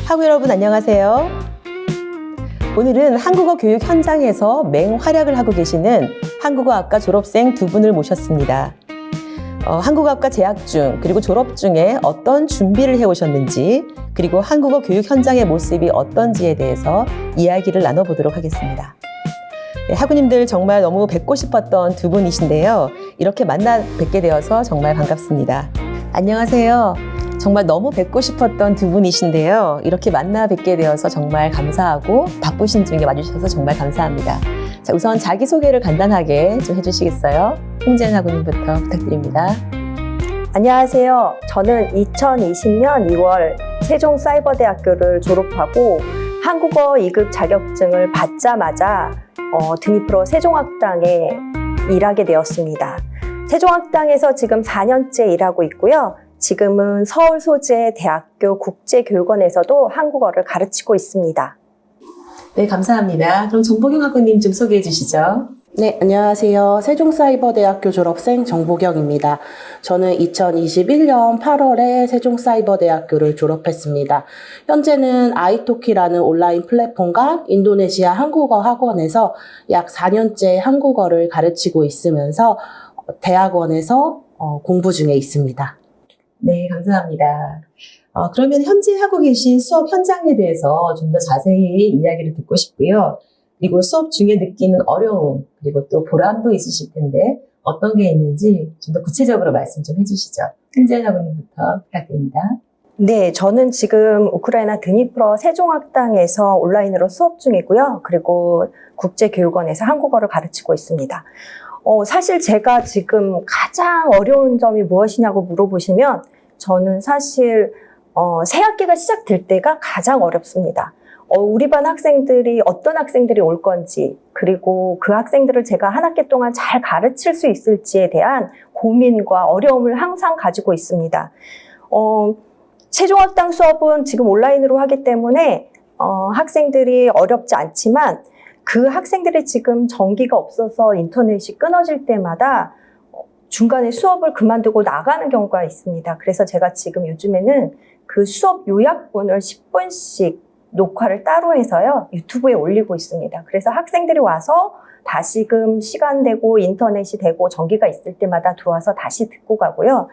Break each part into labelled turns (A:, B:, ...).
A: 학우 여러분 안녕하세요. 오늘은 한국어 교육 현장에서 맹활약을 하고 계시는 한국어학과 졸업생 두 분을 모셨습니다. 한국어학과 재학 중 그리고 졸업 중에 어떤 준비를 해오셨는지 그리고 한국어 교육 현장의 모습이 어떤지에 대해서 이야기를 나눠보도록 하겠습니다. 네, 학우님들 정말 너무 뵙고 싶었던 두 분이신데요. 이렇게 만나 뵙게 되어서 정말 반갑습니다. 안녕하세요. 정말 너무 뵙고 싶었던 두 분이신데요. 이렇게 만나 뵙게 되어서 정말 감사하고 바쁘신 중에 와주셔서 정말 감사합니다. 자, 우선 자기소개를 간단하게 좀 해주시겠어요? 홍재은 학우님부터 부탁드립니다.
B: 안녕하세요. 저는 2020년 2월 세종사이버대학교를 졸업하고 한국어 2급 자격증을 받자마자 드니프로 세종학당에 일하게 되었습니다. 세종학당에서 지금 4년째 일하고 있고요. 지금은 서울 소재 대학교 국제교육원에서도 한국어를 가르치고 있습니다.
A: 네, 감사합니다. 그럼 정보경 학우님 좀 소개해 주시죠.
C: 네, 안녕하세요. 세종사이버대학교 졸업생 정보경입니다. 저는 2021년 8월에 세종사이버대학교를 졸업했습니다. 현재는 아이토키라는 온라인 플랫폼과 인도네시아 한국어 학원에서 약 4년째 한국어를 가르치고 있으면서 대학원에서 공부 중에 있습니다.
A: 네, 감사합니다. 그러면 현재 하고 계신 수업 현장에 대해서 좀 더 자세히 이야기를 듣고 싶고요. 그리고 수업 중에 느끼는 어려움, 그리고 또 보람도 있으실 텐데 어떤 게 있는지 좀 더 구체적으로 말씀 좀 해주시죠. 홍재은 학우님부터 부탁드립니다.
B: 네, 저는 지금 우크라이나 드니프로 세종학당에서 온라인으로 수업 중이고요. 그리고 국제교육원에서 한국어를 가르치고 있습니다. 사실 제가 지금 가장 어려운 점이 무엇이냐고 물어보시면 저는 사실 새 학기가 시작될 때가 가장 어렵습니다. 우리 반 학생들이 어떤 학생들이 올 건지 그리고 그 학생들을 제가 한 학기 동안 잘 가르칠 수 있을지에 대한 고민과 어려움을 항상 가지고 있습니다. 세종학당 수업은 지금 온라인으로 하기 때문에 학생들이 어렵지 않지만 그 학생들이 지금 전기가 없어서 인터넷이 끊어질 때마다 중간에 수업을 그만두고 나가는 경우가 있습니다. 그래서 제가 지금 요즘에는 그 수업 요약본을 10분씩 녹화를 따로 해서요, 유튜브에 올리고 있습니다. 그래서 학생들이 와서 다시금 시간 되고 인터넷이 되고 전기가 있을 때마다 들어와서 다시 듣고 가고요.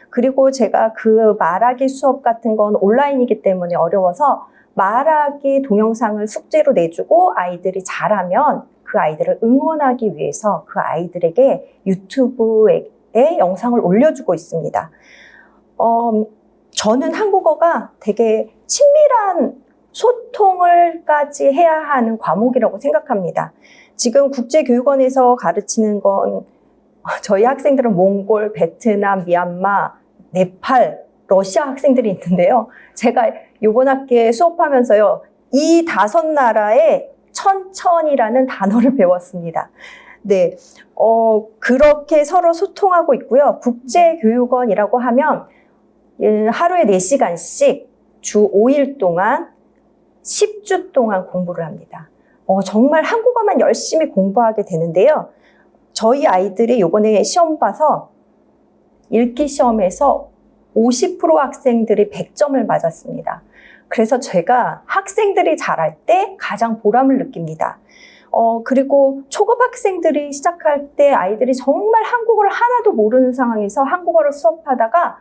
B: 그리고 제가 그 말하기 수업 같은 건 온라인이기 때문에 어려워서 말하기 동영상을 숙제로 내주고 아이들이 잘하면 그 아이들을 응원하기 위해서 그 아이들에게 유튜브에 영상을 올려주고 있습니다. 저는 한국어가 되게 친밀한 소통을까지 해야 하는 과목이라고 생각합니다. 지금 국제교육원에서 가르치는 건 저희 학생들은 몽골, 베트남, 미얀마, 네팔, 러시아 학생들이 있는데요. 제가 이번 학기에 수업하면서요, 이 5나라의 천천이라는 단어를 배웠습니다. 네, 그렇게 서로 소통하고 있고요. 국제교육원이라고 하면 하루에 4시간씩 주 5일 동안 10주 동안 공부를 합니다. 정말 한국어만 열심히 공부하게 되는데요. 저희 아이들이 이번에 시험 봐서 읽기 시험에서 50% 학생들이 100점을 맞았습니다. 그래서 제가 학생들이 잘할 때 가장 보람을 느낍니다. 그리고 초급 학생들이 시작할 때 아이들이 정말 한국어를 하나도 모르는 상황에서 한국어를 수업하다가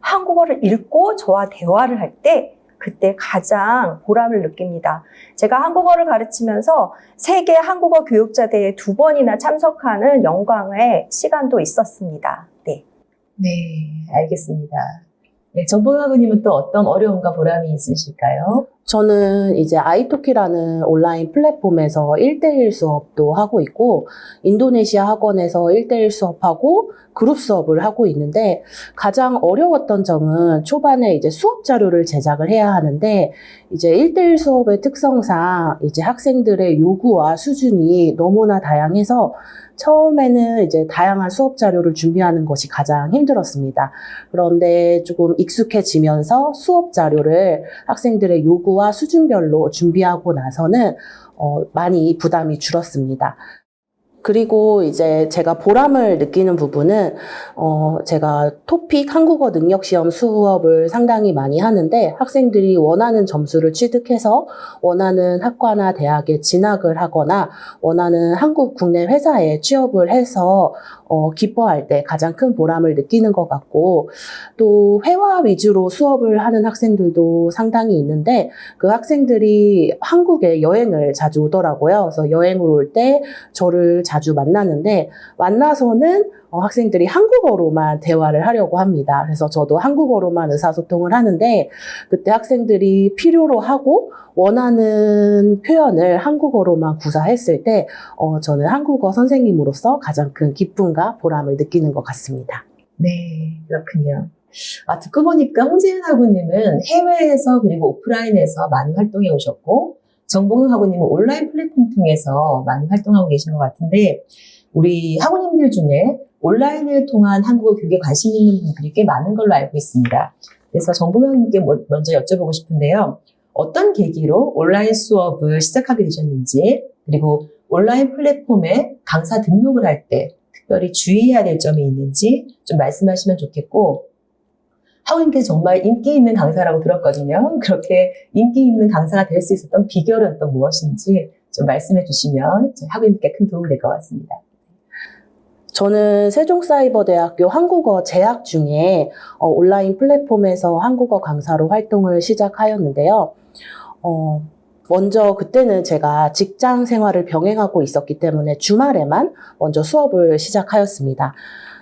B: 한국어를 읽고 저와 대화를 할 때 그때 가장 보람을 느낍니다. 제가 한국어를 가르치면서 세계 한국어 교육자대회 2번이나 참석하는 영광의 시간도 있었습니다. 네.
A: 네, 알겠습니다. 네, 정보경 학우님은 또 어떤 어려움과 보람이 있으실까요?
C: 저는 이제 아이토키라는 온라인 플랫폼에서 1대1 수업도 하고 있고, 인도네시아 학원에서 1대1 수업하고, 그룹 수업을 하고 있는데, 가장 어려웠던 점은 초반에 이제 수업 자료를 제작을 해야 하는데, 이제 1대1 수업의 특성상 이제 학생들의 요구와 수준이 너무나 다양해서, 처음에는 이제 다양한 수업 자료를 준비하는 것이 가장 힘들었습니다. 그런데 조금 익숙해지면서 수업 자료를 학생들의 요구와 수준별로 준비하고 나서는 많이 부담이 줄었습니다. 그리고 이제 제가 보람을 느끼는 부분은, 제가 토픽 한국어 능력 시험 수업을 상당히 많이 하는데 학생들이 원하는 점수를 취득해서 원하는 학과나 대학에 진학을 하거나 원하는 한국 국내 회사에 취업을 해서 기뻐할 때 가장 큰 보람을 느끼는 것 같고, 또 회화 위주로 수업을 하는 학생들도 상당히 있는데 그 학생들이 한국에 여행을 자주 오더라고요. 그래서 여행을 올 때 저를 자주 만나는데 만나서는 학생들이 한국어로만 대화를 하려고 합니다. 그래서 저도 한국어로만 의사소통을 하는데 그때 학생들이 필요로 하고 원하는 표현을 한국어로만 구사했을 때 저는 한국어 선생님으로서 가장 큰 기쁨과 보람을 느끼는 것 같습니다.
A: 네, 그렇군요. 듣고 보니까 홍지은 학우님은 해외에서 그리고 오프라인에서 많이 활동해 오셨고, 정봉은 학우님은 온라인 플랫폼 통해서 많이 활동하고 계신 것 같은데, 우리 학우님들 중에 온라인을 통한 한국어 교육에 관심 있는 분들이 꽤 많은 걸로 알고 있습니다. 그래서 정봉은 학우님께 먼저 여쭤보고 싶은데요. 어떤 계기로 온라인 수업을 시작하게 되셨는지, 그리고 온라인 플랫폼에 강사 등록을 할 때 특별히 주의해야 될 점이 있는지 좀 말씀하시면 좋겠고, 학우님께서 정말 인기 있는 강사라고 들었거든요. 그렇게 인기 있는 강사가 될 수 있었던 비결은 또 무엇인지 좀 말씀해 주시면 저희 학우님께 큰 도움이 될 것 같습니다.
C: 저는 세종사이버대학교 한국어 재학 중에 온라인 플랫폼에서 한국어 강사로 활동을 시작하였는데요. 먼저 그때는 제가 직장 생활을 병행하고 있었기 때문에 주말에만 먼저 수업을 시작하였습니다.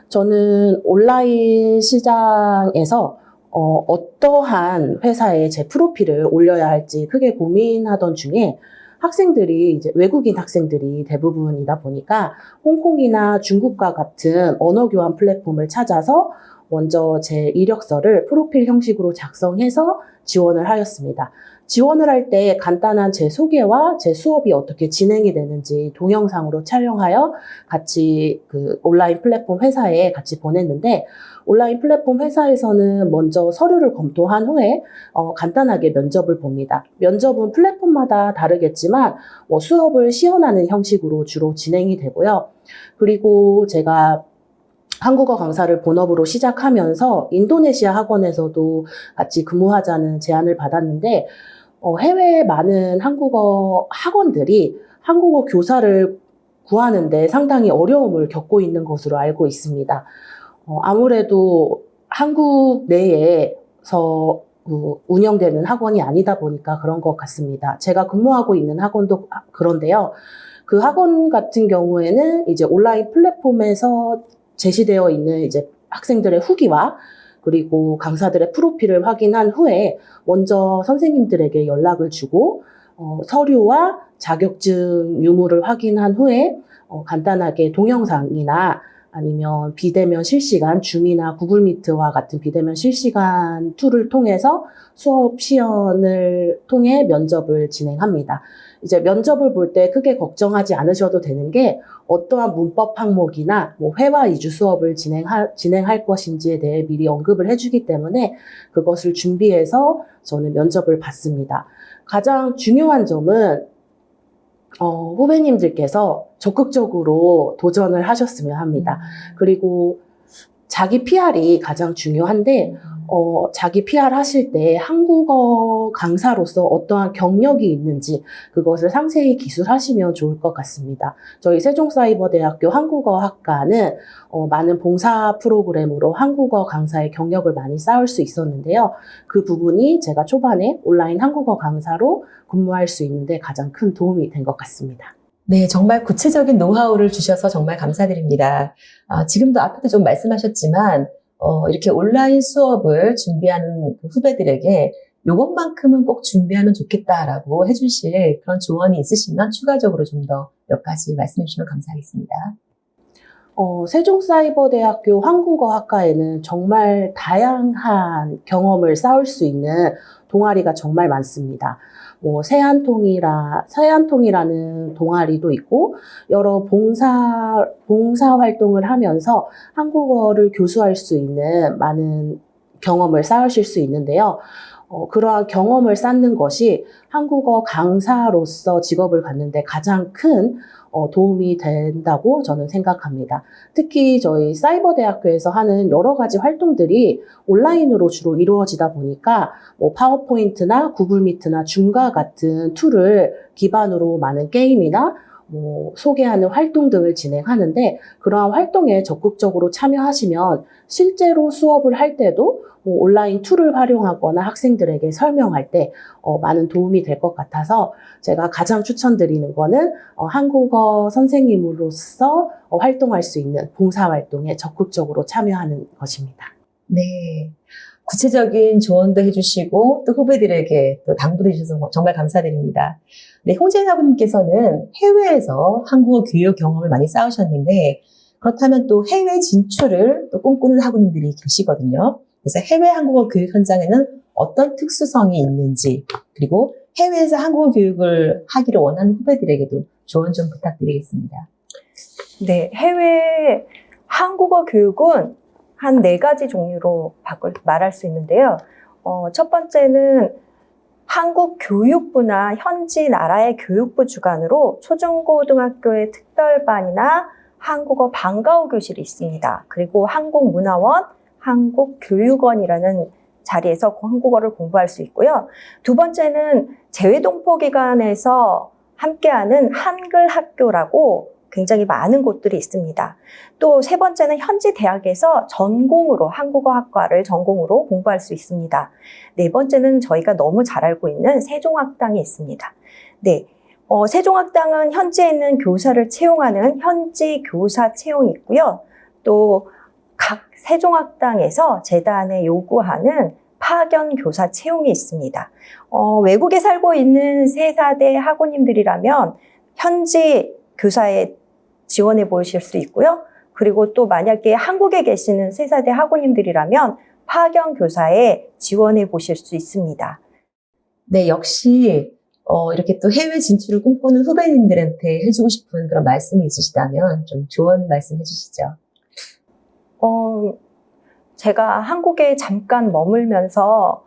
C: 저는 온라인 시장에서 어떠한 회사에 제 프로필을 올려야 할지 크게 고민하던 중에 학생들이 이제 외국인 학생들이 대부분이다 보니까 홍콩이나 중국과 같은 언어 교환 플랫폼을 찾아서 먼저 제 이력서를 프로필 형식으로 작성해서 지원을 하였습니다. 지원을 할 때 간단한 제 소개와 제 수업이 어떻게 진행이 되는지 동영상으로 촬영하여 같이 그 온라인 플랫폼 회사에 같이 보냈는데, 온라인 플랫폼 회사에서는 먼저 서류를 검토한 후에 간단하게 면접을 봅니다. 면접은 플랫폼마다 다르겠지만 수업을 시연하는 형식으로 주로 진행이 되고요. 그리고 제가 한국어 강사를 본업으로 시작하면서 인도네시아 학원에서도 같이 근무하자는 제안을 받았는데, 해외의 많은 한국어 학원들이 한국어 교사를 구하는데 상당히 어려움을 겪고 있는 것으로 알고 있습니다. 아무래도 한국 내에서 운영되는 학원이 아니다 보니까 그런 것 같습니다. 제가 근무하고 있는 학원도 그런데요. 그 학원 같은 경우에는 이제 온라인 플랫폼에서 제시되어 있는 이제 학생들의 후기와 그리고 강사들의 프로필을 확인한 후에 먼저 선생님들에게 연락을 주고 서류와 자격증 유무를 확인한 후에 간단하게 동영상이나 아니면 비대면 실시간 줌이나 구글 미트와 같은 비대면 실시간 툴을 통해서 수업 시연을 통해 면접을 진행합니다. 이제 면접을 볼 때 크게 걱정하지 않으셔도 되는 게 어떠한 문법 항목이나 회화 위주 수업을 진행할 것인지에 대해 미리 언급을 해주기 때문에 그것을 준비해서 저는 면접을 봤습니다. 가장 중요한 점은 후배님들께서 적극적으로 도전을 하셨으면 합니다. 그리고 자기 PR이 가장 중요한데 자기 PR 하실 때 한국어 강사로서 어떠한 경력이 있는지 그것을 상세히 기술하시면 좋을 것 같습니다. 저희 세종사이버대학교 한국어학과는 많은 봉사 프로그램으로 한국어 강사의 경력을 많이 쌓을 수 있었는데요. 그 부분이 제가 초반에 온라인 한국어 강사로 근무할 수 있는데 가장 큰 도움이 된 것 같습니다.
A: 네, 정말 구체적인 노하우를 주셔서 정말 감사드립니다. 지금도 앞에도 좀 말씀하셨지만 이렇게 온라인 수업을 준비하는 후배들에게 요것만큼은 꼭 준비하면 좋겠다라고 해주실 그런 조언이 있으시면 추가적으로 좀 더 몇 가지 말씀해 주시면 감사하겠습니다.
C: 세종사이버대학교 한국어학과에는 정말 다양한 경험을 쌓을 수 있는 동아리가 정말 많습니다. 새한통이라는 동아리도 있고, 여러 봉사 활동을 하면서 한국어를 교수할 수 있는 많은 경험을 쌓으실 수 있는데요. 그러한 경험을 쌓는 것이 한국어 강사로서 직업을 갖는데 가장 큰 도움이 된다고 저는 생각합니다. 특히 저희 사이버대학교에서 하는 여러 가지 활동들이 온라인으로 주로 이루어지다 보니까 파워포인트나 구글 미트나 줌과 같은 툴을 기반으로 많은 게임이나 소개하는 활동 등을 진행하는데 그러한 활동에 적극적으로 참여하시면 실제로 수업을 할 때도 온라인 툴을 활용하거나 학생들에게 설명할 때 많은 도움이 될 것 같아서 제가 가장 추천드리는 거는 한국어 선생님으로서 활동할 수 있는 봉사활동에 적극적으로 참여하는 것입니다.
A: 네. 구체적인 조언도 해주시고 또 후배들에게 또 당부도 해주셔서 정말 감사드립니다. 네, 홍재인 학우님께서는 해외에서 한국어 교육 경험을 많이 쌓으셨는데 그렇다면 또 해외 진출을 또 꿈꾸는 학우님들이 계시거든요. 그래서 해외 한국어 교육 현장에는 어떤 특수성이 있는지 그리고 해외에서 한국어 교육을 하기를 원하는 후배들에게도 조언 좀 부탁드리겠습니다.
B: 네, 해외 한국어 교육은 한 4가지 종류로 말할 수 있는데요. 첫 번째는 한국 교육부나 현지 나라의 교육부 주관으로 초중고등학교의 특별반이나 한국어 방과후 교실이 있습니다. 그리고 한국문화원, 한국교육원이라는 자리에서 한국어를 공부할 수 있고요. 두 번째는 재외동포기관에서 함께하는 한글학교라고 굉장히 많은 곳들이 있습니다. 또 세 번째는 현지 대학에서 전공으로 한국어학과를 전공으로 공부할 수 있습니다. 네 번째는 저희가 너무 잘 알고 있는 세종학당이 있습니다. 네, 세종학당은 현지에 있는 교사를 채용하는 현지 교사 채용이 있고요. 또 각 세종학당에서 재단에 요구하는 파견 교사 채용이 있습니다. 외국에 살고 있는 세사대 학우님들이라면 현지 교사에 지원해 보실 수 있고요. 그리고 또 만약에 한국에 계시는 세사대 학우님들이라면 파견 교사에 지원해 보실 수 있습니다.
A: 네, 역시 이렇게 또 해외 진출을 꿈꾸는 후배님들한테 해주고 싶은 그런 말씀이 있으시다면 좀 조언 말씀 해주시죠.
B: 제가 한국에 잠깐 머물면서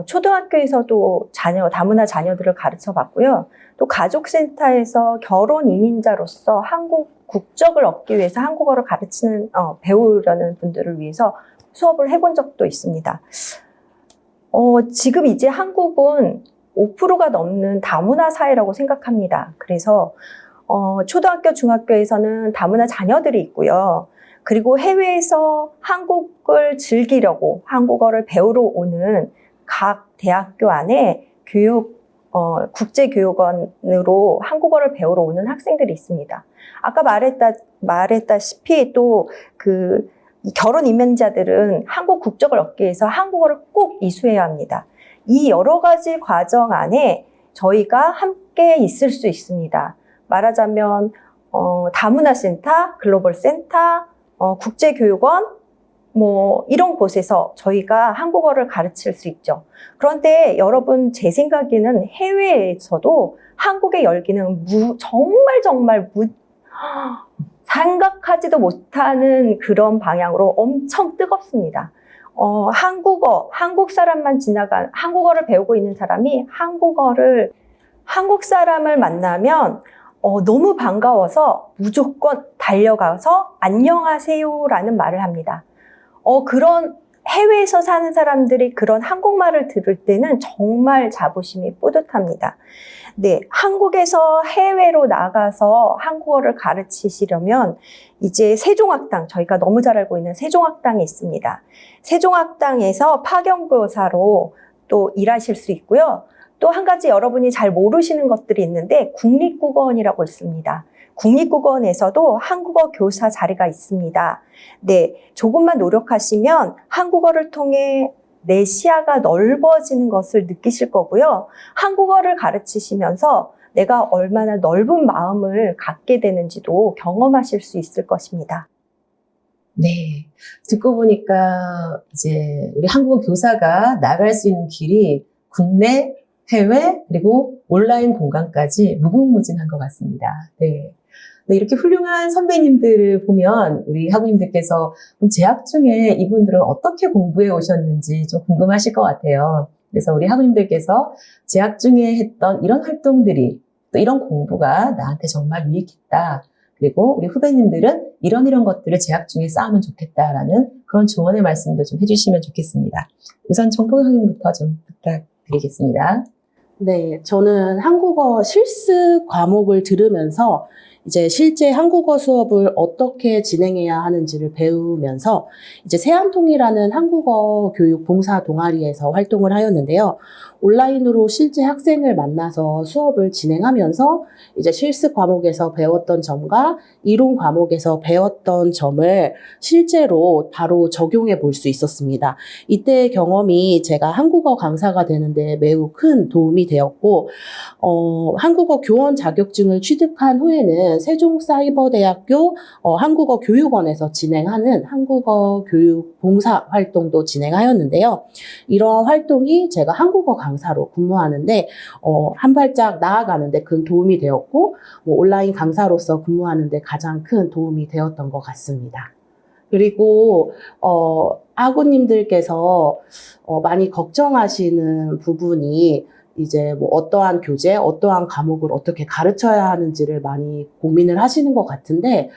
B: 초등학교에서도 다문화 자녀들을 가르쳐 봤고요. 또 가족센터에서 결혼 이민자로서 한국 국적을 얻기 위해서 한국어를 배우려는 분들을 위해서 수업을 해본 적도 있습니다. 지금 이제 한국은 5%가 넘는 다문화 사회라고 생각합니다. 그래서 초등학교, 중학교에서는 다문화 자녀들이 있고요. 그리고 해외에서 한국을 즐기려고 한국어를 배우러 오는 각 대학교 안에 국제교육원으로 한국어를 배우러 오는 학생들이 있습니다. 아까 말했다시피 또 결혼 이민자들은 한국 국적을 얻기 위해서 한국어를 꼭 이수해야 합니다. 이 여러 가지 과정 안에 저희가 함께 있을 수 있습니다. 말하자면 다문화센터, 글로벌센터, 국제교육원 이런 곳에서 저희가 한국어를 가르칠 수 있죠. 그런데 여러분 제 생각에는 해외에서도 한국의 열기는 정말 생각하지도 못하는 그런 방향으로 엄청 뜨겁습니다. 한국 사람만 한국어를 배우고 있는 사람이 한국 사람을 만나면 너무 반가워서 무조건 달려가서 안녕하세요라는 말을 합니다. 그런 해외에서 사는 사람들이 그런 한국말을 들을 때는 정말 자부심이 뿌듯합니다. 네, 한국에서 해외로 나가서 한국어를 가르치시려면 이제 세종학당, 저희가 너무 잘 알고 있는 세종학당이 있습니다. 세종학당에서 파견교사로 또 일하실 수 있고요. 또 한 가지 여러분이 잘 모르시는 것들이 있는데 국립국어원이라고 있습니다. 국립국어원에서도 한국어 교사 자리가 있습니다. 네, 조금만 노력하시면 한국어를 통해 내 시야가 넓어지는 것을 느끼실 거고요. 한국어를 가르치시면서 내가 얼마나 넓은 마음을 갖게 되는지도 경험하실 수 있을 것입니다.
A: 네, 듣고 보니까 이제 우리 한국어 교사가 나갈 수 있는 길이 국내, 해외, 그리고 온라인 공간까지 무궁무진한 것 같습니다. 네. 네, 이렇게 훌륭한 선배님들을 보면 우리 학우님들께서 재학 중에 이분들은 어떻게 공부해 오셨는지 좀 궁금하실 것 같아요. 그래서 우리 학우님들께서 재학 중에 했던 이런 활동들이 또 이런 공부가 나한테 정말 유익했다. 그리고 우리 후배님들은 이런 것들을 재학 중에 쌓으면 좋겠다라는 그런 조언의 말씀도 좀 해주시면 좋겠습니다. 우선 정봉 학님부터 좀 부탁드리겠습니다.
C: 네, 저는 한국어 실습 과목을 들으면서 이제 실제 한국어 수업을 어떻게 진행해야 하는지를 배우면서 이제 세안통이라는 한국어 교육 봉사 동아리에서 활동을 하였는데요. 온라인으로 실제 학생을 만나서 수업을 진행하면서 이제 실습 과목에서 배웠던 점과 이론 과목에서 배웠던 점을 실제로 바로 적용해 볼 수 있었습니다. 이때의 경험이 제가 한국어 강사가 되는데 매우 큰 도움이 되었고, 한국어 교원 자격증을 취득한 후에는 세종사이버대학교 한국어 교육원에서 진행하는 한국어 교육 봉사 활동도 진행하였는데요. 이러한 활동이 제가 한국어 강사로 근무하는데 한 발짝 나아가는데 큰 도움이 되었고, 온라인 강사로서 근무하는데 가장 큰 도움이 되었던 것 같습니다. 그리고 학우님들께서 많이 걱정하시는 부분이 이제 뭐 어떠한 교재, 어떠한 과목을 어떻게 가르쳐야 하는지를 많이 고민을 하시는 것 같은데,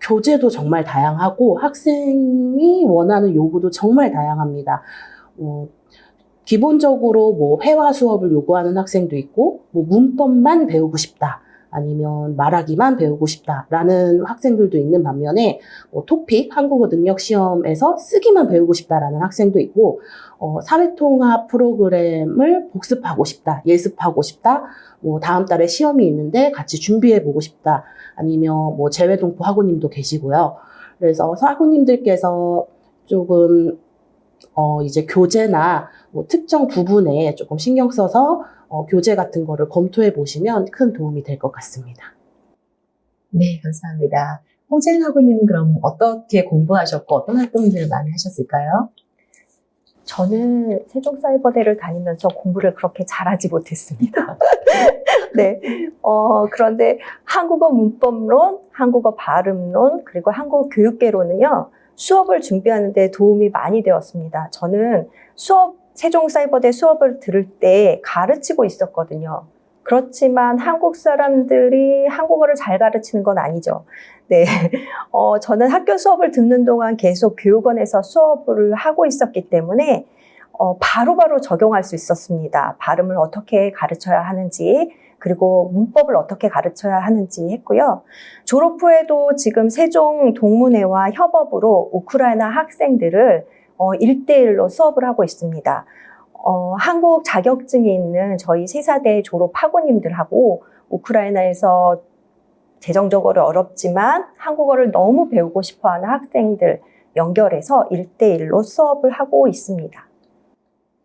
C: 교재도 정말 다양하고 학생이 원하는 요구도 정말 다양합니다. 기본적으로 뭐 회화 수업을 요구하는 학생도 있고, 뭐 문법만 배우고 싶다. 아니면 말하기만 배우고 싶다라는 학생들도 있는 반면에 토픽 한국어 능력 시험에서 쓰기만 배우고 싶다라는 학생도 있고, 사회통합 프로그램을 복습하고 싶다, 예습하고 싶다, 뭐 다음 달에 시험이 있는데 같이 준비해 보고 싶다, 아니면 뭐 재외동포 학우님도 계시고요. 그래서 학우님들께서 조금 이제 교재나 뭐 특정 부분에 조금 신경 써서 교재 같은 거를 검토해 보시면 큰 도움이 될 것 같습니다.
A: 네, 감사합니다. 홍재인 학우님은 그럼 어떻게 공부하셨고 어떤 활동들을 많이 하셨을까요?
B: 저는 세종사이버대를 다니면서 공부를 그렇게 잘하지 못했습니다. 네. 그런데 한국어 문법론, 한국어 발음론, 그리고 한국어 교육개론은요, 수업을 준비하는 데 도움이 많이 되었습니다. 저는 세종사이버대 수업을 들을 때 가르치고 있었거든요. 그렇지만 한국 사람들이 한국어를 잘 가르치는 건 아니죠. 네. 저는 학교 수업을 듣는 동안 계속 교육원에서 수업을 하고 있었기 때문에 바로바로 적용할 수 있었습니다. 발음을 어떻게 가르쳐야 하는지, 그리고 문법을 어떻게 가르쳐야 하는지 했고요. 졸업 후에도 지금 세종 동문회와 협업으로 우크라이나 학생들을 1대1로 수업을 하고 있습니다. 한국 자격증이 있는 저희 세사대 졸업 학우님들하고 우크라이나에서 재정적으로 어렵지만 한국어를 너무 배우고 싶어하는 학생들 연결해서 1대1로 수업을 하고 있습니다.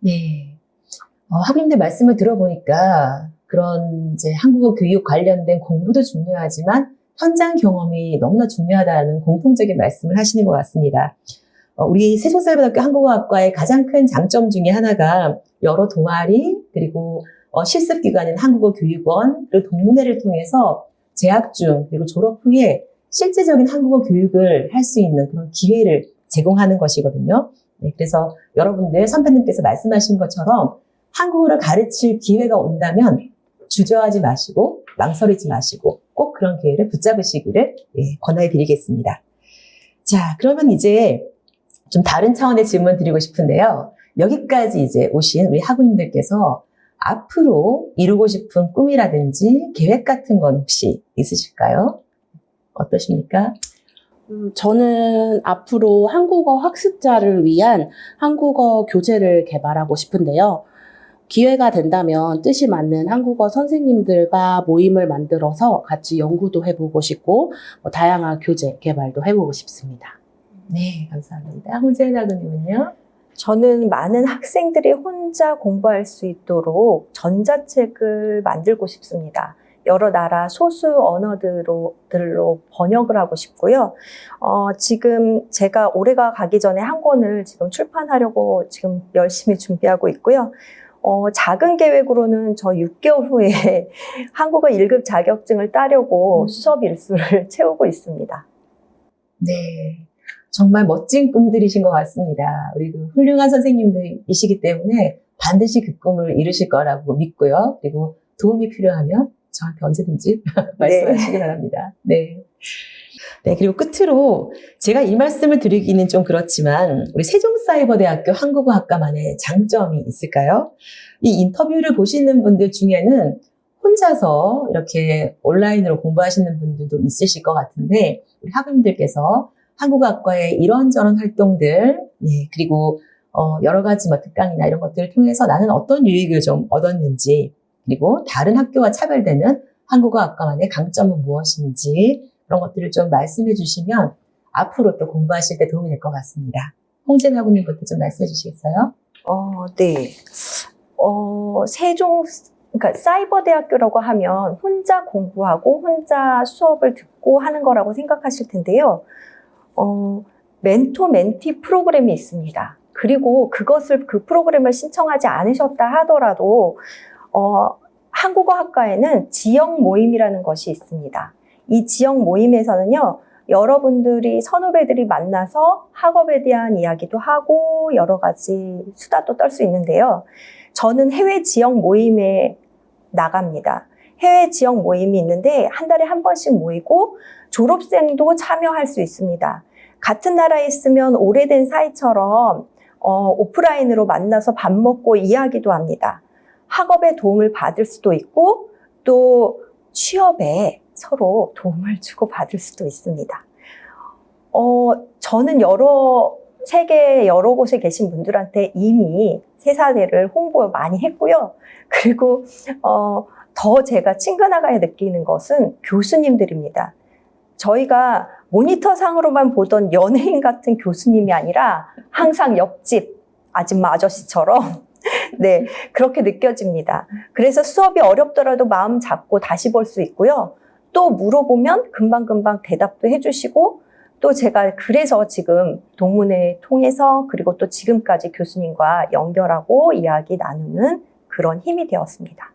A: 네. 학우님들 말씀을 들어보니까 그런 이제 한국어 교육 관련된 공부도 중요하지만 현장 경험이 너무나 중요하다는 공통적인 말씀을 하시는 것 같습니다. 우리 세종사이버대학교 한국어학과의 가장 큰 장점 중에 하나가 여러 동아리, 그리고 실습기관인 한국어교육원, 그리고 동문회를 통해서 재학 중, 그리고 졸업 후에 실제적인 한국어 교육을 할 수 있는 그런 기회를 제공하는 것이거든요. 네, 그래서 여러분들 선배님께서 말씀하신 것처럼 한국어를 가르칠 기회가 온다면 주저하지 마시고 망설이지 마시고 꼭 그런 기회를 붙잡으시기를 권해 드리겠습니다. 자, 그러면 이제 좀 다른 차원의 질문 드리고 싶은데요. 여기까지 이제 오신 우리 학우님들께서 앞으로 이루고 싶은 꿈이라든지 계획 같은 건 혹시 있으실까요? 어떠십니까?
C: 저는 앞으로 한국어 학습자를 위한 한국어 교재를 개발하고 싶은데요. 기회가 된다면 뜻이 맞는 한국어 선생님들과 모임을 만들어서 같이 연구도 해보고 싶고 다양한 교재 개발도 해보고 싶습니다.
A: 네, 감사합니다. 홍재인 학우님은요?
B: 저는 많은 학생들이 혼자 공부할 수 있도록 전자책을 만들고 싶습니다. 여러 나라 소수 언어들로 번역을 하고 싶고요. 지금 제가 올해가 가기 전에 한 권을 지금 출판하려고 지금 열심히 준비하고 있고요. 작은 계획으로는 저 6개월 후에 한국어 1급 자격증을 따려고 수업 일수를 채우고 있습니다.
A: 네. 정말 멋진 꿈들이신 것 같습니다. 우리 훌륭한 선생님들이시기 때문에 반드시 그 꿈을 이루실 거라고 믿고요. 그리고 도움이 필요하면 저한테 언제든지 말씀하시기 바랍니다. 네. 네, 그리고 끝으로 제가 이 말씀을 드리기는 좀 그렇지만 우리 세종사이버대학교 한국어학과만의 장점이 있을까요? 이 인터뷰를 보시는 분들 중에는 혼자서 이렇게 온라인으로 공부하시는 분들도 있으실 것 같은데 우리 학우님들께서 한국어학과의 이런저런 활동들, 네, 그리고 여러 가지 뭐 특강이나 이런 것들을 통해서 나는 어떤 유익을 좀 얻었는지, 그리고 다른 학교와 차별되는 한국어학과만의 강점은 무엇인지 그런 것들을 좀 말씀해 주시면 앞으로 또 공부하실 때 도움이 될 것 같습니다. 홍진 학우님부터 좀 말씀해 주시겠어요?
B: 네. 그러니까 사이버대학교라고 하면 혼자 공부하고 혼자 수업을 듣고 하는 거라고 생각하실 텐데요. 멘토 멘티 프로그램이 있습니다. 그리고 그 프로그램을 신청하지 않으셨다 하더라도 한국어학과에는 지역 모임이라는 것이 있습니다. 이 지역 모임에서는요, 여러분들이 선후배들이 만나서 학업에 대한 이야기도 하고 여러 가지 수다도 떨 수 있는데요. 저는 해외 지역 모임에 나갑니다. 해외 지역 모임이 있는데 한 달에 한 번씩 모이고 졸업생도 참여할 수 있습니다. 같은 나라에 있으면 오래된 사이처럼 오프라인으로 만나서 밥 먹고 이야기도 합니다. 학업에 도움을 받을 수도 있고 또 취업에 서로 도움을 주고 받을 수도 있습니다. 저는 세계 여러 곳에 계신 분들한테 이미 세사대를 홍보 많이 했고요. 그리고 더 제가 친근하게 느끼는 것은 교수님들입니다. 저희가 모니터상으로만 보던 연예인 같은 교수님이 아니라 항상 옆집 아줌마 아저씨처럼 네, 그렇게 느껴집니다. 그래서 수업이 어렵더라도 마음 잡고 다시 볼 수 있고요. 또 물어보면 금방금방 대답도 해주시고 또 제가 그래서 지금 동문회 통해서 그리고 또 지금까지 교수님과 연결하고 이야기 나누는 그런 힘이 되었습니다.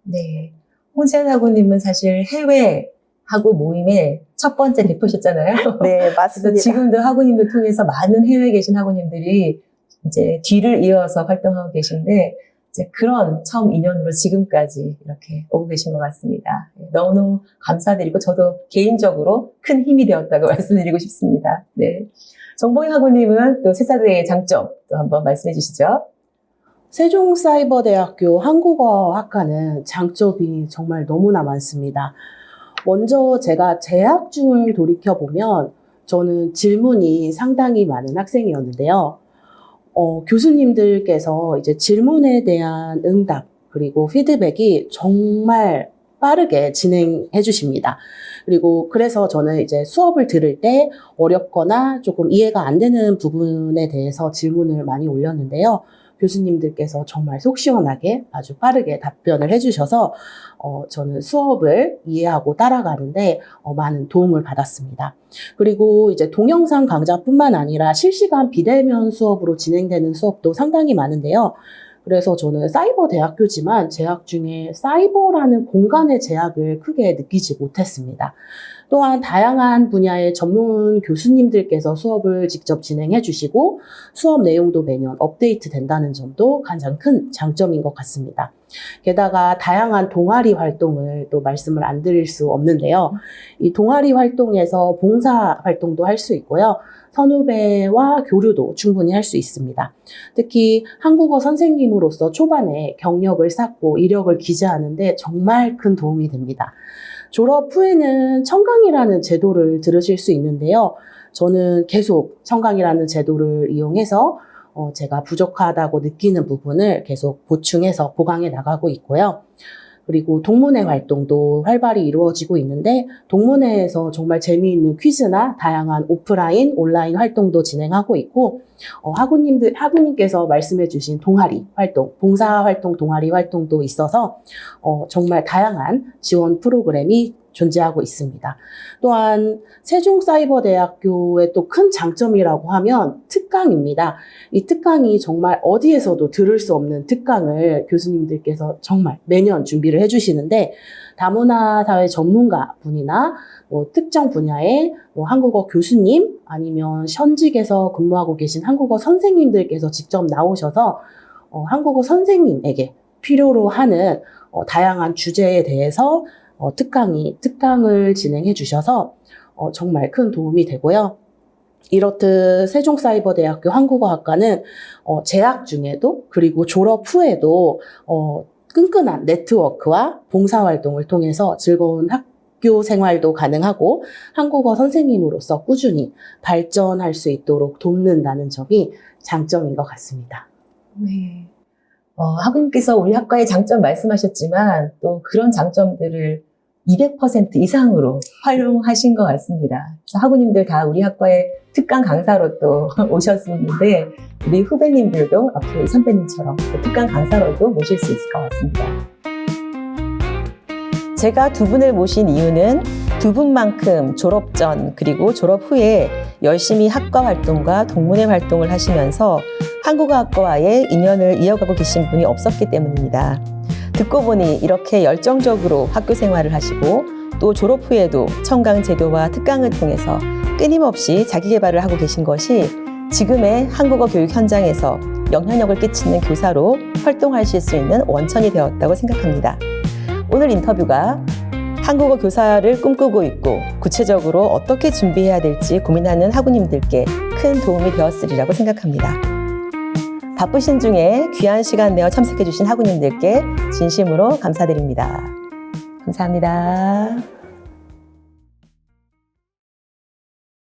A: 네. 홍지연 학우님은 사실 해외 학우 모임의 첫 번째 대표셨잖아요.
B: 네, 맞습니다.
A: 지금도 학우님들 통해서 많은 해외에 계신 학우님들이 이제 뒤를 이어서 활동하고 계신데 이제 그런 처음 인연으로 지금까지 이렇게 오고 계신 것 같습니다. 너무너무 감사드리고 저도 개인적으로 큰 힘이 되었다고 말씀드리고 싶습니다. 네. 정봉희 학우님은 또 세사대의 장점 또 한번 말씀해 주시죠.
C: 세종사이버대학교 한국어학과는 장점이 정말 너무나 많습니다. 먼저 제가 재학 중을 돌이켜보면 저는 질문이 상당히 많은 학생이었는데요. 교수님들께서 이제 질문에 대한 응답 그리고 피드백이 정말 빠르게 진행해 주십니다. 그리고 그래서 저는 이제 수업을 들을 때 어렵거나 조금 이해가 안 되는 부분에 대해서 질문을 많이 올렸는데요. 교수님들께서 정말 속 시원하게 아주 빠르게 답변을 해주셔서 저는 수업을 이해하고 따라가는데 많은 도움을 받았습니다. 그리고 이제 동영상 강좌뿐만 아니라 실시간 비대면 수업으로 진행되는 수업도 상당히 많은데요. 그래서 저는 사이버 대학교지만 재학 중에 사이버라는 공간의 제약을 크게 느끼지 못했습니다. 또한 다양한 분야의 전문 교수님들께서 수업을 직접 진행해 주시고 수업 내용도 매년 업데이트 된다는 점도 가장 큰 장점인 것 같습니다. 게다가 다양한 동아리 활동을 또 말씀을 안 드릴 수 없는데요. 이 동아리 활동에서 봉사 활동도 할 수 있고요. 선후배와 교류도 충분히 할 수 있습니다. 특히 한국어 선생님으로서 초반에 경력을 쌓고 이력을 기재하는데 정말 큰 도움이 됩니다. 졸업 후에는 청강이라는 제도를 들으실 수 있는데요. 저는 계속 청강이라는 제도를 이용해서 제가 부족하다고 느끼는 부분을 계속 보충해서 보강해 나가고 있고요. 그리고 동문회 활동도 활발히 이루어지고 있는데 동문회에서 정말 재미있는 퀴즈나 다양한 오프라인, 온라인 활동도 진행하고 있고 학우님께서 말씀해 주신 동아리 활동, 봉사 활동, 동아리 활동도 있어서 정말 다양한 지원 프로그램이 존재하고 있습니다. 또한 세종사이버대학교의 또 큰 장점이라고 하면 특강입니다. 이 특강이 정말 어디에서도 들을 수 없는 특강을 교수님들께서 정말 매년 준비를 해주시는데 다문화 사회 전문가 분이나 특정 분야의 한국어 교수님 아니면 현직에서 근무하고 계신 한국어 선생님들께서 직접 나오셔서 한국어 선생님에게 필요로 하는 다양한 주제에 대해서 특강을 진행해 주셔서 정말 큰 도움이 되고요. 이렇듯 세종사이버대학교 한국어학과는 재학 중에도 그리고 졸업 후에도 끈끈한 네트워크와 봉사활동을 통해서 즐거운 학교 생활도 가능하고 한국어 선생님으로서 꾸준히 발전할 수 있도록 돕는다는 점이 장점인 것 같습니다.
A: 네. 학우님께서 우리 학과의 장점 말씀하셨지만 또 그런 장점들을 200% 이상으로 활용하신 것 같습니다. 그래서 학우님들 다 우리 학과의 특강 강사로 또 오셨었는데 우리 후배님들도 앞으로 선배님처럼 특강 강사로도 모실 수 있을 것 같습니다. 제가 두 분을 모신 이유는 두 분만큼 졸업 전 그리고 졸업 후에 열심히 학과 활동과 동문회 활동을 하시면서 한국어학과와의 인연을 이어가고 계신 분이 없었기 때문입니다. 듣고 보니 이렇게 열정적으로 학교 생활을 하시고 또 졸업 후에도 청강제교와 특강을 통해서 끊임없이 자기 개발을 하고 계신 것이 지금의 한국어 교육 현장에서 영향력을 끼치는 교사로 활동하실 수 있는 원천이 되었다고 생각합니다. 오늘 인터뷰가 한국어 교사를 꿈꾸고 있고 구체적으로 어떻게 준비해야 될지 고민하는 학우님들께 큰 도움이 되었으리라고 생각합니다. 바쁘신 중에 귀한 시간 내어 참석해 주신 학우님들께 진심으로 감사드립니다. 감사합니다.